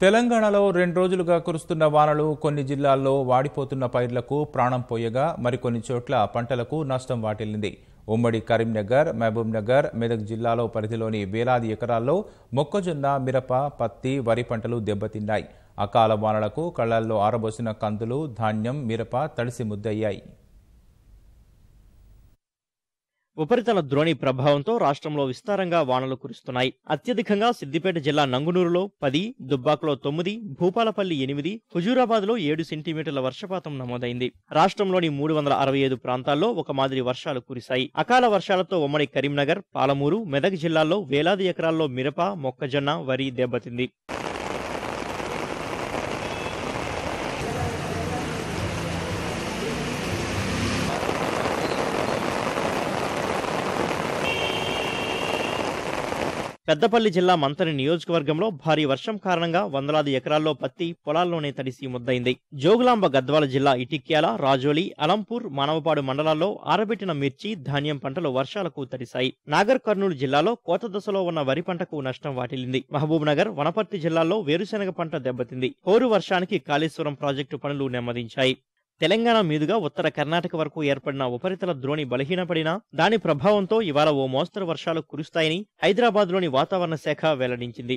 తెలంగాణలో 2 రోజులుగా కురుస్తున్న వానలు కొన్ని జిల్లాల్లో వాడిపోతున్న పైర్లకు ప్రాణం పోయగా మరికొన్ని చోట్ల పంటలకు నష్టం వాటిల్లింది. ఉమ్మడి కరీంనగర్, మహబూబ్నగర్, మెదక్ జిల్లాలో పరిధిలోని వేలాది ఎకరాల్లో మొక్కజొన్న, మిరప, పత్తి, వరి పంటలు దెబ్బతిన్నాయి. అకాల వానలకు కళ్లల్లో ఆరబోసిన కందులు, ధాన్యం, మిరప తడిసి ముద్దయ్యాయి. ఉపరితల ద్రోణి ప్రభావంతో రాష్ట్రంలో విస్తారంగా వానలు కురుస్తున్నాయి. అత్యధికంగా సిద్దిపేట జిల్లా నంగునూరులో 10, దుబ్బాకలో 9, భూపాలపల్లి 8, హుజూరాబాద్లో 7 సెంటీమీటర్ల వర్షపాతం నమోదైంది. రాష్ట్రంలోని 365 ప్రాంతాల్లో ఒక మాదిరి వర్షాలు కురిశాయి. అకాల వర్షాలతో ఉమ్మడి కరీంనగర్, పాలమూరు, మెదక్ జిల్లాల్లో వేలాది ఎకరాల్లో మిరప, మొక్కజొన్న, వరి దెబ్బతింది. పెద్దపల్లి జిల్లా మంతని నియోజకవర్గంలో భారీ వర్షం కారణంగా వందలాది ఎకరాల్లో పత్తి పొలాల్లోనే తడిసి ముద్దయింది. జోగులాంబ గద్వాల జిల్లా ఇటిక్యాల, రాజోలి, అలంపూర్, మానవపాడు మండలాల్లో ఆరబెట్టిన మిర్చి, ధాన్యం పంటలు వర్షాలకు తడిశాయి. నాగర్ కర్నూలు జిల్లాలో కోత దశలో ఉన్న వరి పంటకు నష్టం వాటిల్లింది. మహబూబ్నగర్, వనపర్తి జిల్లాల్లో వేరుశెనగ పంట దెబ్బతింది. హోరు వర్షానికి కాళేశ్వరం ప్రాజెక్టు పనులు నెమ్మదించాయి. తెలంగాణ మీదుగా ఉత్తర కర్ణాటక వరకు ఏర్పడిన ఉపరితల ద్రోణి బలహీనపడినా దాని ప్రభావంతో ఇవాళ ఓ మోస్తరు వర్షాలు కురుస్తాయని హైదరాబాద్లోని వాతావరణ శాఖ వెల్లడించింది.